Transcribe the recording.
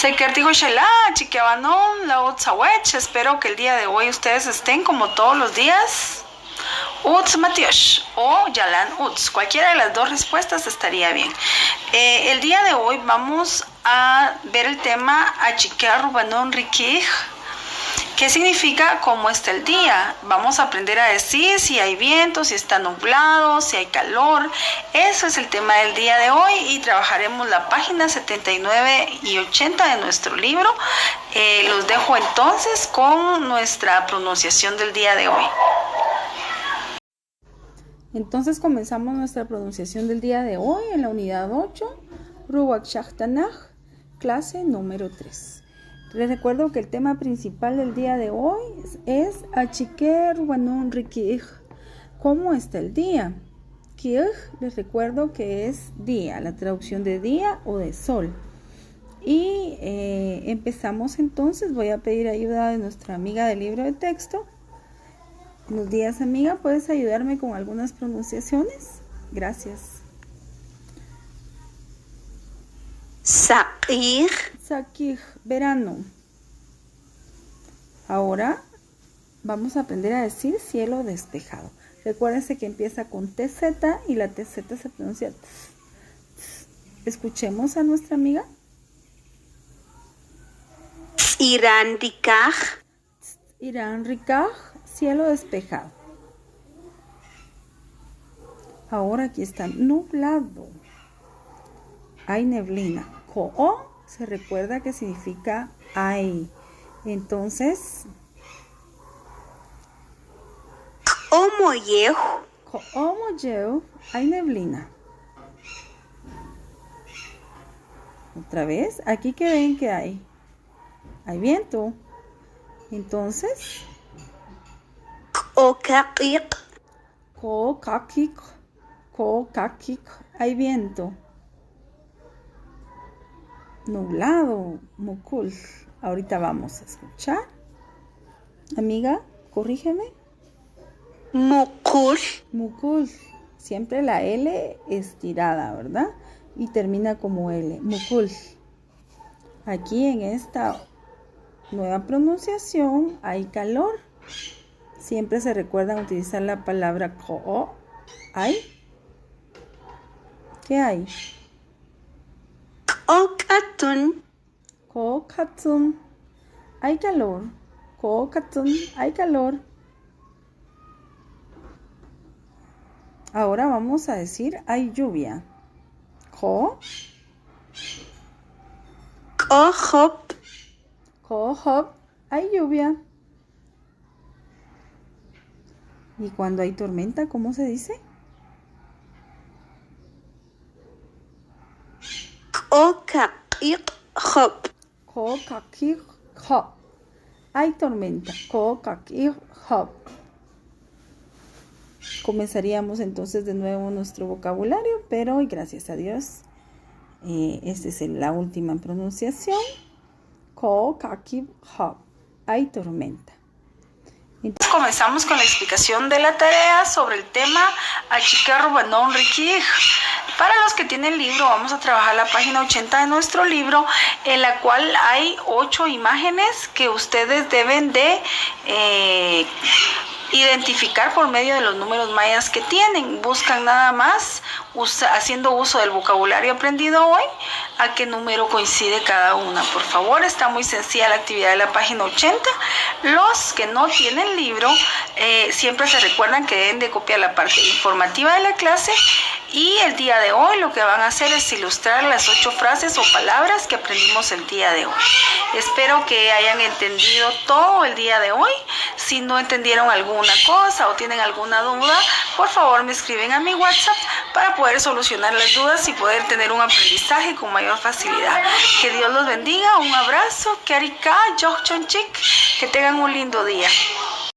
Sekertigo Shela, Chiquiabanón, la Utsawech. Espero que el día de hoy ustedes estén como todos los días. Uts Matiosh o Yalan Uts. Cualquiera de las dos respuestas estaría bien. El día de hoy vamos a ver el tema Achiquea Rubanón Rikij. ¿Qué significa cómo está el día? Vamos a aprender a decir si hay viento, si está nublado, si hay calor. Eso es el tema del día de hoy y trabajaremos la página 79 y 80 de nuestro libro. Los dejo entonces con nuestra pronunciación del día de hoy. Entonces comenzamos nuestra pronunciación del día de hoy en la unidad 8, Ruwak Shachtanaj, clase número 3. Les recuerdo que el tema principal del día de hoy es Achiquea Rubanón Rikij. ¿Cómo está el día? Kij, les recuerdo que es día, la traducción de día o de sol. Y empezamos entonces. Voy a pedir ayuda de nuestra amiga del libro de texto. Buenos días, amiga. ¿Puedes ayudarme con algunas pronunciaciones? Gracias. Saqij. Saqij, verano. Ahora vamos a aprender a decir cielo despejado. Recuérdense que empieza con TZ y la TZ se pronuncia TZ. Escuchemos a nuestra amiga. Irán Rikaj. Irán Rikaj, cielo despejado. Ahora aquí está nublado. Hay neblina. Ko'o se recuerda que significa hay. Entonces, Omoyeu. Ko'omoyeu, hay neblina. Otra vez, aquí que ven que hay viento. Entonces, Okakik. Ko'okakik, Ko'okakik, hay viento. Nublado, mukul. Ahorita vamos a escuchar. Amiga, corrígeme. Mukul. Mukul. Siempre la L estirada, ¿verdad? Y termina como L. Mukul. Aquí en esta nueva pronunciación hay calor. Siempre se recuerdan utilizar la palabra ko'o. ¿Hay? ¿Qué hay? Okatun. Ko'okatun, hay calor. Ko'okatun, hay calor. Ahora vamos a decir hay lluvia. Kohop. Kohop, hay lluvia. ¿Y cuando hay tormenta, cómo se dice? Okakik hop. Ko'okakik hop, hay tormenta. Ko'okakik hop. Comenzaríamos entonces de nuevo nuestro vocabulario, pero gracias a Dios, esta es la última pronunciación. Ko'okakik hop, hay tormenta. Entonces, comenzamos con la explicación de la tarea sobre el tema Achiquea Rubanón Rikij. Para los que tienen el libro, vamos a trabajar la página 80 de nuestro libro, en la cual hay 8 imágenes que ustedes deben de identificar por medio de los números mayas que tienen. Buscan nada más, haciendo uso del vocabulario aprendido hoy, a qué número coincide cada una. Por favor, está muy sencilla la actividad de la página 80. Los que no tienen libro, siempre se recuerdan que deben de copiar la parte informativa de la clase. Y el día de hoy lo que van a hacer es ilustrar las 8 frases o palabras que aprendimos el día de hoy. Espero que hayan entendido todo el día de hoy. Si no entendieron alguna cosa o tienen alguna duda, por favor me escriben a mi WhatsApp para poder solucionar las dudas y poder tener un aprendizaje con mayor facilidad. Que Dios los bendiga, un abrazo, que tengan un lindo día.